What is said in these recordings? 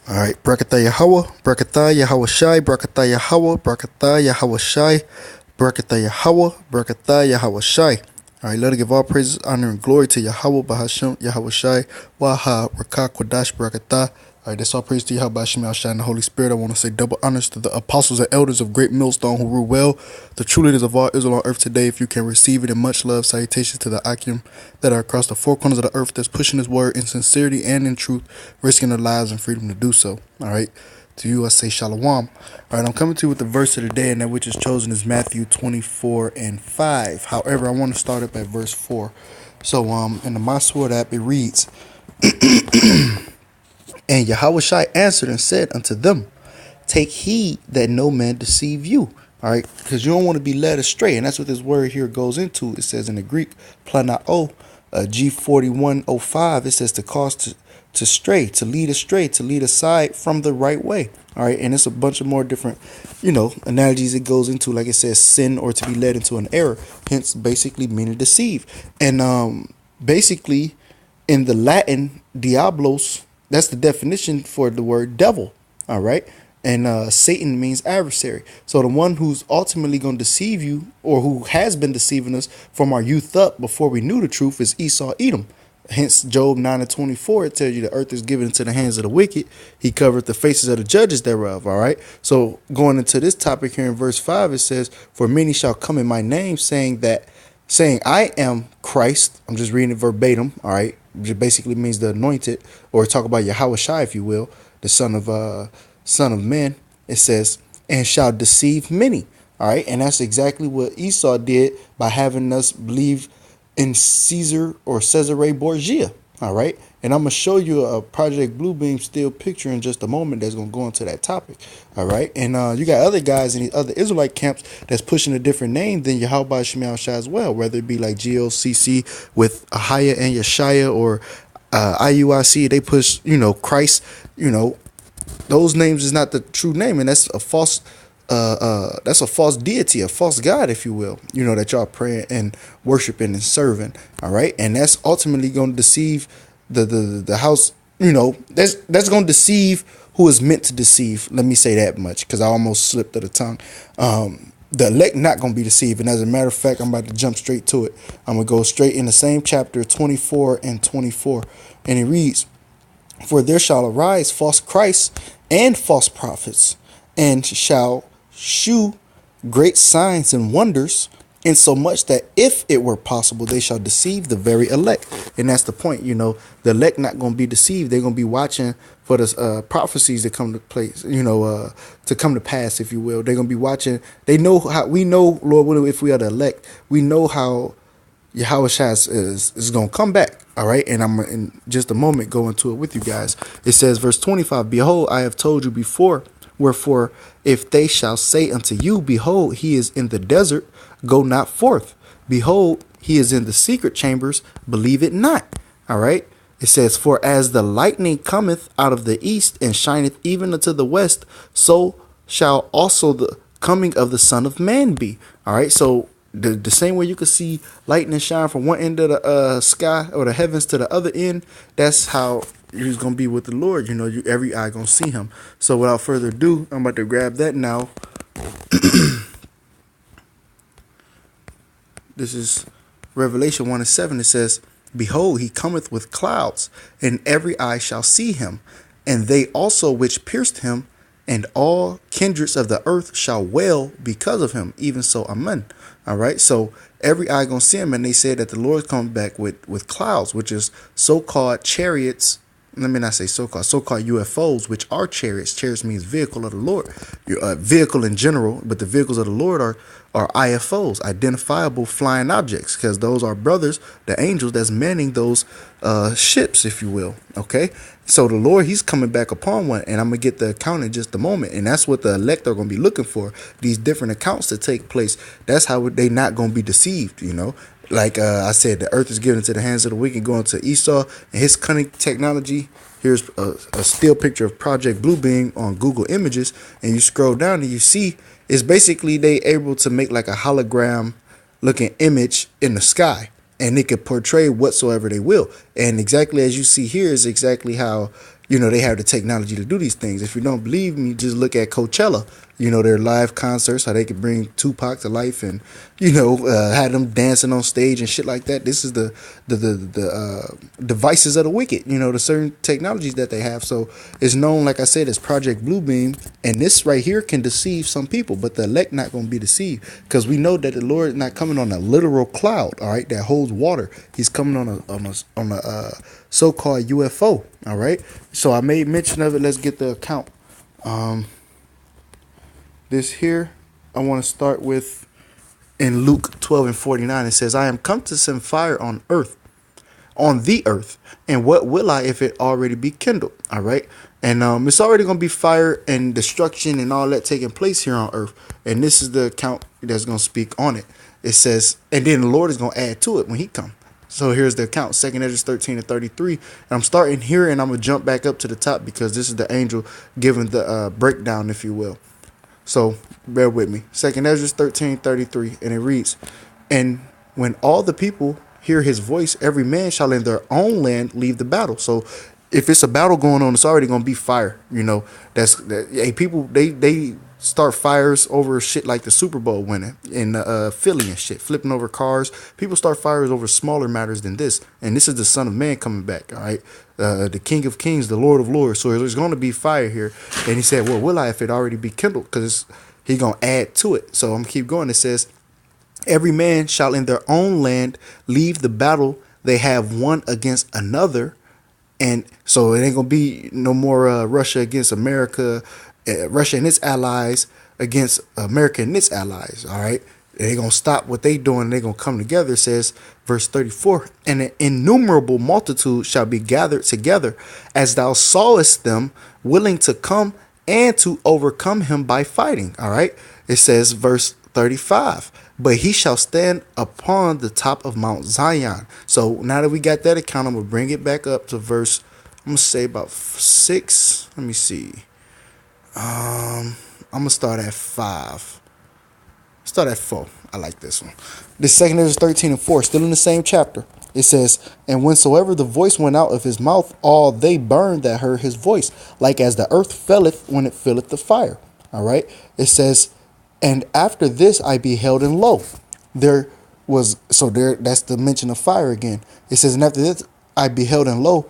All right, Brakatha Yahweh, Brakatha Yahweh Shai, Brakatha Yahweh, Brakatha Yahweh Shai, Brakatha Yahweh, Brakatha Yahweh Shai. All right, let us give all praises, honor, and glory to Yahweh, Bahashem, Yahweh Shai, Waha, Rakah, Kodash, Brakatha. All right, that's all praise to Yahweh, Bahashem, Yahweh and the Holy Spirit. I want to say double honors to the apostles and elders of Great Millstone who rule well, the true leaders of all Israel on earth today. If you can receive it, and much love, salutations to the Akim that are across the four corners of the earth that's pushing his word in sincerity and in truth, risking their lives and freedom to do so. All right. To you, I say shalom. All right, I'm coming to you with the verse of the day, and that which is chosen is Matthew 24:5. However, I want to start up at verse 4. So, in the My Sword app, it reads, And Yahweh Shai answered and said unto them, Take heed that no man deceive you. All right, because you don't want to be led astray, and that's what this word here goes into. It says in the Greek, planao, G4105, it says to cause to stray, to lead astray, to lead aside from the right way. All right, and it's a bunch of more different, analogies it goes into, like it says sin or to be led into an error, hence basically meaning deceive. And basically in the Latin, diablos, that's the definition for the word devil. All right. And Satan means adversary. So the one who's ultimately going to deceive you, or who has been deceiving us from our youth up before we knew the truth, is Esau, Edom. Hence, Job 9:24, it tells you the earth is given into the hands of the wicked. He covered the faces of the judges thereof. All right. So going into this topic here in verse 5, it says, For many shall come in my name, saying I am Christ. I'm just reading it verbatim. All right. Which basically means the anointed, or talk about Yahweh Shai, if you will, the son of men. It says, and shall deceive many. All right. And that's exactly what Esau did by having us believe in Caesar or Cesare Borgia. All right. And I'm going to show you a Project Bluebeam still picture in just a moment that's going to go into that topic. All right. And you got other guys in the other Israelite camps that's pushing a different name than Yahweh Shemel Shai as well, whether it be like GLCC with Ahaya and Yeshaya, or IUIC. They push, Christ, those names is not the true name. And that's a false deity, a false god, if you will, that y'all praying and worshiping and serving. All right. And that's ultimately going to deceive the house, that's going to deceive who is meant to deceive. Let me say that much, because I almost slipped of the tongue. The elect not going to be deceived. And as a matter of fact, I'm about to jump straight to it. I'm going to go straight in the same chapter 24:24. And it reads, For there shall arise false Christs and false prophets, and shall shew great signs and wonders, insomuch that if it were possible, they shall deceive the very elect. And that's the point. The elect not going to be deceived. They're going to be watching for the prophecies that come to place, to come to pass, if you will. They're going to be watching. They know how, we know, Lord, if we are the elect, we know how Yahweh Shai is going to come back. All right. And I'm in just a moment go into it with you guys. It says, verse 25, Behold, I have told you before. Wherefore, if they shall say unto you, Behold, he is in the desert, go not forth. Behold, he is in the secret chambers, believe it not. All right. It says, For as the lightning cometh out of the east and shineth even unto the west, so shall also the coming of the Son of Man be. All right. So the same way you could see lightning shine from one end of the sky or the heavens to the other end, that's how he's going to be with the Lord. Every eye going to see him. So without further ado, I'm about to grab that now. This is Revelation 1:7. It says, Behold, he cometh with clouds, and every eye shall see him, and they also which pierced him, and all kindreds of the earth shall wail because of him. Even so, amen. All right. So every eye going to see him. And they said that the Lord comes back with clouds, which is so-called chariots. Let me not say so-called UFOs, which are chariots. Chariots means vehicle of the Lord, vehicle in general. But the vehicles of the Lord are IFOs, identifiable flying objects, because those are brothers, the angels that's manning those ships, if you will. OK, so the Lord, he's coming back upon one, and I'm going to get the account in just a moment. And that's what the elect are going to be looking for, these different accounts to take place. That's how they not going to be deceived, Like I said, the earth is given into the hands of the wicked, going to Esau and his cunning technology. Here's a still picture of Project Bluebeam on Google Images, and you scroll down and you see it's basically they able to make like a hologram looking image in the sky. and they can portray whatsoever they will. And exactly as you see here is exactly how they have the technology to do these things. If you don't believe me, just look at Coachella. Their live concerts, how they could bring Tupac to life, and had them dancing on stage and shit like that. This is the devices of the wicked. The certain technologies that they have. So it's known, like I said, as Project Bluebeam, and this right here can deceive some people, but the elect not going to be deceived, because we know that the Lord is not coming on a literal cloud, all right, that holds water. He's coming on a so-called UFO, all right. So I made mention of it. Let's get the account. This here, I want to start with in Luke 12:49. It says, I am come to send fire on the earth. And what will I if it already be kindled? All right. And it's already going to be fire and destruction and all that taking place here on earth. And this is the account that's going to speak on it. It says, and then the Lord is going to add to it when he comes. So here's the account, 2 Ezra 13:33. And I'm starting here, and I'm going to jump back up to the top, because this is the angel giving the breakdown, if you will. So bear with me. 2 Ezra 13:33, and it reads, and when all the people hear his voice, every man shall in their own land leave the battle. So if it's a battle going on, it's already going to be fire. Hey, people, they start fires over shit like the Super Bowl winning in Philly and shit, flipping over cars. People start fires over smaller matters than this. And this is the Son of Man coming back, all right? The King of Kings, the Lord of Lords. So there's going to be fire here. And he said, well, will I if it already be kindled? Because he's going to add to it. So I'm going to keep going. It says, every man shall in their own land leave the battle they have one against another. And so it ain't going to be no more Russia against America, Russia and its allies against America and its allies. All right. They're going to stop what they doing. They're going to come together. It says, verse 34, and an innumerable multitude shall be gathered together, as thou sawest them, willing to come and to overcome him by fighting. All right. It says, verse 35, but he shall stand upon the top of Mount Zion. So now that we got that account, I'm going to bring it back up to verse, I'm going to say about 6. Let me see. I'm going to start at 5. Start at 4. I like this one. The 2 Ezra 13:4, still in the same chapter. It says, and whensoever the voice went out of his mouth, all they burned that heard his voice, like as the earth felleth when it filleth the fire. All right. It says, and after this I beheld, and lo, there was, so there, that's the mention of fire again. It says, and after this I beheld, and lo,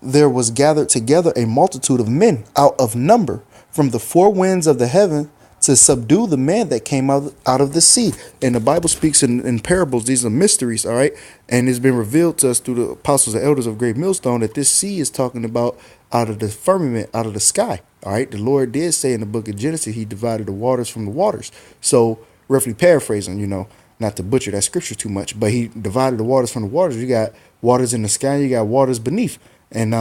there was gathered together a multitude of men out of number from the four winds of the heaven to subdue the man that came out of the sea. And the Bible speaks in parables. These are mysteries, all right? And it's been revealed to us through the apostles and elders of Great Millstone that this sea is talking about out of the firmament, out of the sky, all right? The Lord did say in the book of Genesis, he divided the waters from the waters. So roughly paraphrasing, not to butcher that scripture too much, but he divided the waters from the waters. You got waters in the sky, you got waters beneath. And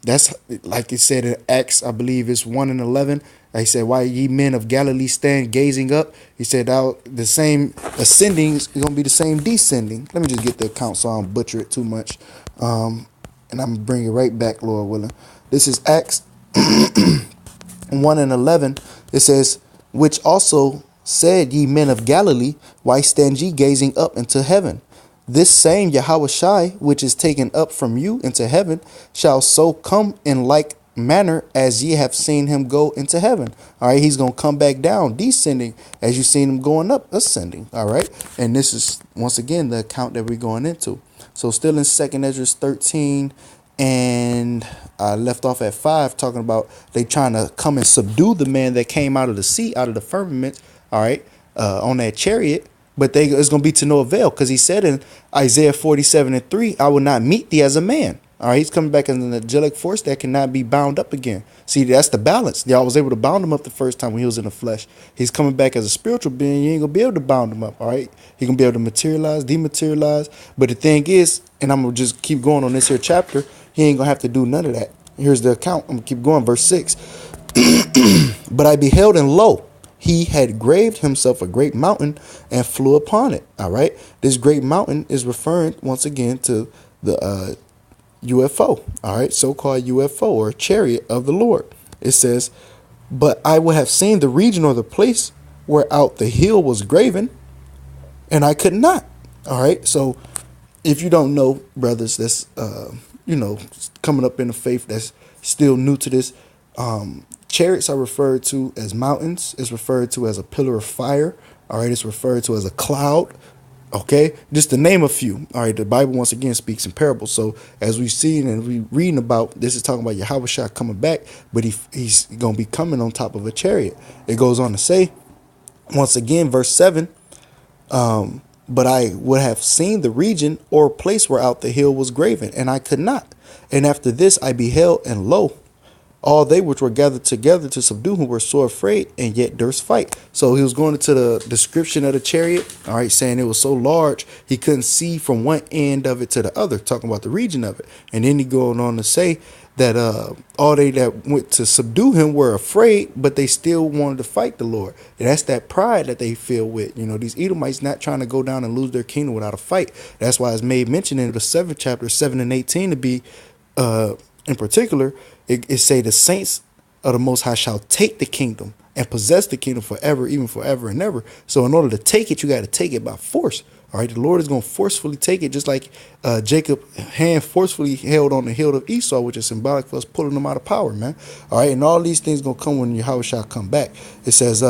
that's like it said in Acts, I believe it's 1:11. He said, why ye men of Galilee stand gazing up? He said, the same ascending is going to be the same descending. Let me just get the account so I don't butcher it too much. And I'm going to bring it right back, Lord willing. This is Acts 1:11. It says, which also said, ye men of Galilee, why stand ye gazing up into heaven? This same Yahushai, which is taken up from you into heaven, shall so come in like manner as ye have seen him go into heaven. All right, he's going to come back down, descending, as you've seen him going up, ascending. All right, and this is, once again, the account that we're going into. So still in 2 Ezra 13, and I left off at 5, talking about they trying to come and subdue the man that came out of the sea, out of the firmament, all right, on that chariot. But it's going to be to no avail, because he said in Isaiah 47:3, I will not meet thee as a man. All right, he's coming back as an angelic force that cannot be bound up again. See, that's the balance. Y'all was able to bound him up the first time when he was in the flesh. He's coming back as a spiritual being. You ain't going to be able to bound him up, all right? He going to be able to materialize, dematerialize. But the thing is, and I'm going to just keep going on this here chapter, he ain't going to have to do none of that. Here's the account. I'm going to keep going. Verse 6. But I beheld, and lo, he had graved himself a great mountain and flew upon it. All right. This great mountain is referring once again to the UFO. All right. So-called UFO, or chariot of the Lord. It says, but I would have seen the region or the place whereout the hill was graven, and I could not. All right. So if you don't know, brothers, that's, coming up in the faith, that's still new to this, chariots are referred to as mountains. It's referred to as a pillar of fire. All right, it's referred to as a cloud. Okay, just to name a few. All right, the Bible once again speaks in parables. So as we've seen and we reading about, this is talking about Yahweh Shah coming back, but he's gonna be coming on top of a chariot. It goes on to say, once again, verse 7. But I would have seen the region or place whereout the hill was graven, and I could not. And after this I beheld, and lo, all they which were gathered together to subdue him were sore afraid, and yet durst fight. So he was going into the description of the chariot, all right, saying it was so large he couldn't see from one end of it to the other, talking about the region of it. And then he going on to say that all they that went to subdue him were afraid, but they still wanted to fight the Lord. And that's that pride that they feel with. You know, these Edomites not trying to go down and lose their kingdom without a fight. That's why it's made mention in the 7th chapter, 7 and 18 to be in particular. It say the saints of the Most High shall take the kingdom and possess the kingdom forever, even forever and ever. So in order to take it, you got to take it by force. All right, the Lord is going to forcefully take it, just like Jacob hand forcefully held on the heel of Esau, which is symbolic for us pulling them out of power, man. All right, and all these things going to come when Yahweh shall come back. It says,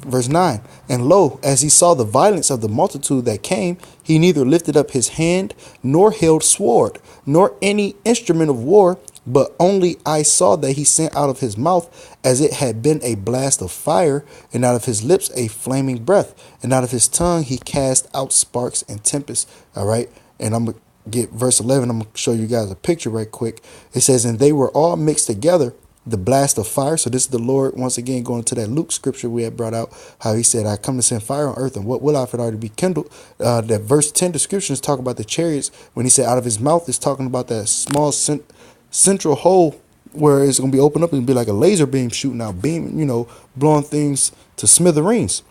verse 9, and lo, as he saw the violence of the multitude that came, he neither lifted up his hand, nor held sword, nor any instrument of war, but only I saw that he sent out of his mouth as it had been a blast of fire, and out of his lips a flaming breath, and out of his tongue he cast out sparks and tempests. All right, and I'm going to get verse 11. I'm going to show you guys a picture right quick. It says, and they were all mixed together, the blast of fire. So this is the Lord once again going to that Luke scripture we had brought out, how he said, I come to send fire on earth, and what will I if it already be kindled? That verse 10 description is talking about the chariots. When he said out of his mouth, is talking about that small central hole where it's going to be opened up and be like a laser beam shooting out, beam, blowing things to smithereens.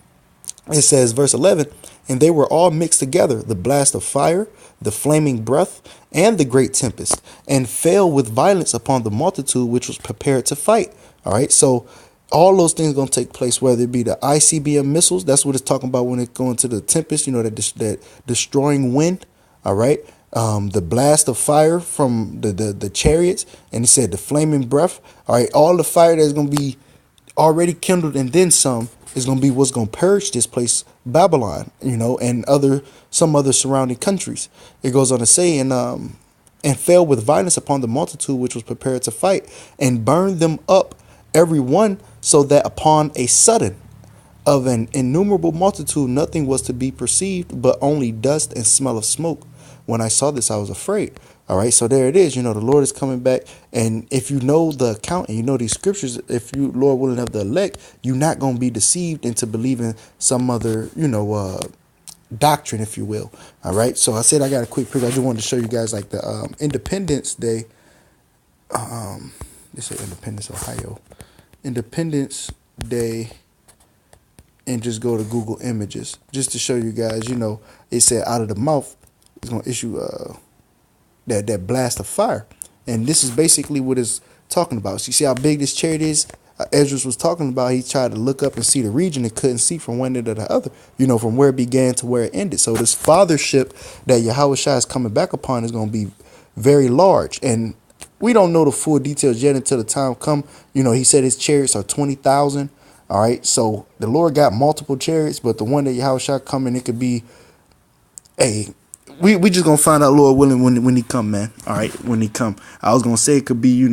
It says, verse 11, and they were all mixed together, the blast of fire, the flaming breath, and the great tempest, and fell with violence upon the multitude which was prepared to fight. All right, so all those things are going to take place, whether it be the ICBM missiles. That's what it's talking about when it's going to the tempest, that destroying wind. All right. The blast of fire from the chariots, and it said the flaming breath. All right, all the fire that's going to be already kindled and then some is going to be what's going to purge this place, Babylon, and some other surrounding countries. It goes on to say, and fell with violence upon the multitude which was prepared to fight, and burned them up every one, so that upon a sudden of an innumerable multitude nothing was to be perceived, but only dust and smell of smoke. When I saw this, I was afraid. All right, so there it is. The Lord is coming back. And if you know the account and you know these scriptures, if you, Lord willing, of the elect, you're not going to be deceived into believing some other, doctrine, if you will. All right, so I said I got a quick picture. I just wanted to show you guys like the Independence Day. This is Independence, Ohio. Independence Day. And just go to Google Images just to show you guys, it said out of the mouth is going to issue that blast of fire. And this is basically what it's talking about. So you see how big this chariot is? Ezra was talking about, he tried to look up and see the region and couldn't see from one end to the other, from where it began to where it ended. So this fathership that Yahweh Shai is coming back upon is going to be very large. And we don't know the full details yet until the time come. He said his chariots are 20,000. All right. So the Lord got multiple chariots, but the one that Yahweh Shai coming, it could be we just gonna find out, Lord willing, when he come, man. All right, when he come. I was gonna say it could be,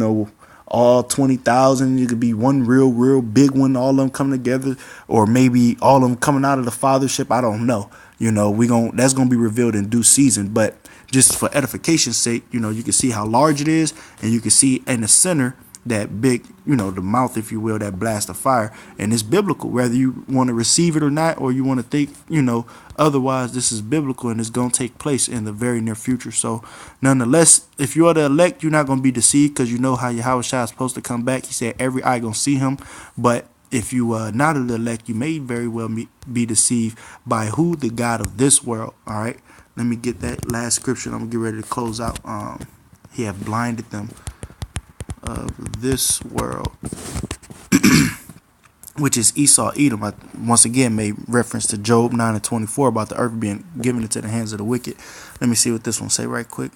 all 20,000. It could be one real big one, all of them coming together, or maybe all of them coming out of the fathership. I don't know. That's gonna be revealed in due season. But just for edification's sake, you can see how large it is, and you can see in the center that big, the mouth, if you will, that blast of fire. And it's biblical, whether you want to receive it or not, or you want to think, otherwise. This is biblical, and it's going to take place in the very near future. So nonetheless, if you are the elect, you're not going to be deceived, because you know how Yahweh Shai is supposed to come back. He said every eye going to see him. But if you are not of the elect, you may very well be deceived by who? The God of this world. All right, let me get that last scripture. I'm going to get ready to close out. He have blinded them of this world, which is Esau, Edom. I once again made reference to Job 9 and 24 about the earth being given into the hands of the wicked. Let me see what this one say right quick.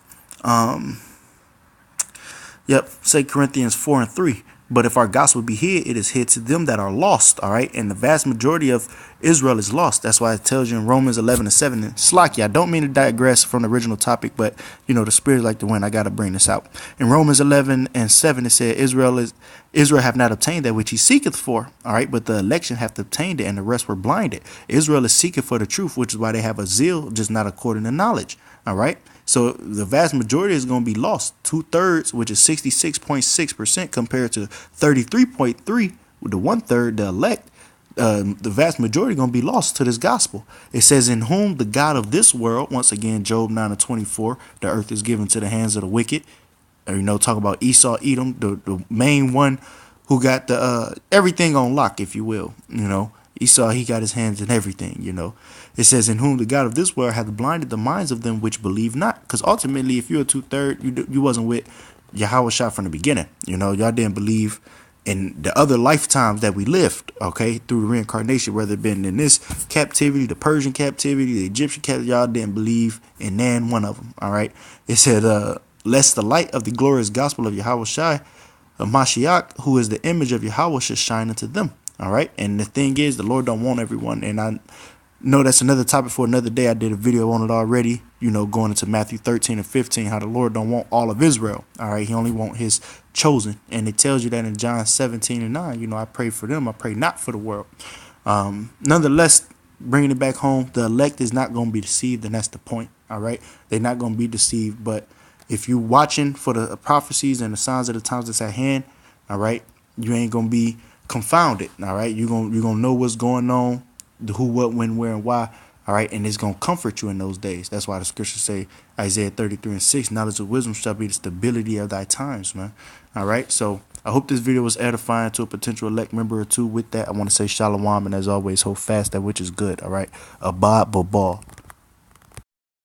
Yep, 2 Corinthians 4:3. But if our gospel be hid, it is hid to them that are lost. All right. And the vast majority of Israel is lost. That's why it tells you in Romans 11:7. And Slacky, I don't mean to digress from the original topic, but the spirit like to win. I got to bring this out. In Romans 11:7, it said, Israel have not obtained that which he seeketh for. All right. But the election hath obtained it, and the rest were blinded. Israel is seeking for the truth, which is why they have a zeal, just not according to knowledge. All right. So the vast majority is going to be lost. 2/3, which is 66.6% compared to 33.3 with the 1/3, the elect. The vast majority going to be lost to this gospel. It says, in whom the God of this world, once again, Job 9:24, the earth is given to the hands of the wicked. Talk about Esau, Edom, the main one who got the everything on lock, if you will. Esau, he got his hands in everything. It says, in whom the God of this world hath blinded the minds of them which believe not. Because ultimately, if you're a 2/3, you wasn't with Yahweh from the beginning. Y'all didn't believe in the other lifetimes that we lived, okay, through reincarnation, whether it been in this captivity, the Persian captivity, the Egyptian captivity. Y'all didn't believe in nan one of them. All right. It said, lest the light of the glorious gospel of Yahweh Shai, of Mashiach, who is the image of Yahweh, should shine unto them. All right. And the thing is, the Lord don't want everyone. And I know that's another topic for another day. I did a video on it already, going into Matthew 13:15, how the Lord don't want all of Israel. All right. He only want his chosen. And it tells you that in John 17:9, I pray for them. I pray not for the world. Nonetheless, bringing it back home, the elect is not going to be deceived. And that's the point. All right. They're not going to be deceived. But if you're watching for the prophecies and the signs of the times that's at hand, all right, you ain't going to be confounded. All right. You're going to know what's going on. The who, what, when, where, and why. All right. And it's going to comfort you in those days. That's why the scriptures say, Isaiah 33:6, knowledge of wisdom shall be the stability of thy times, man. All right. So I hope this video was edifying to a potential elect member or two. With that, I want to say shalom. And as always, hold fast that which is good. All right. Abad Babal.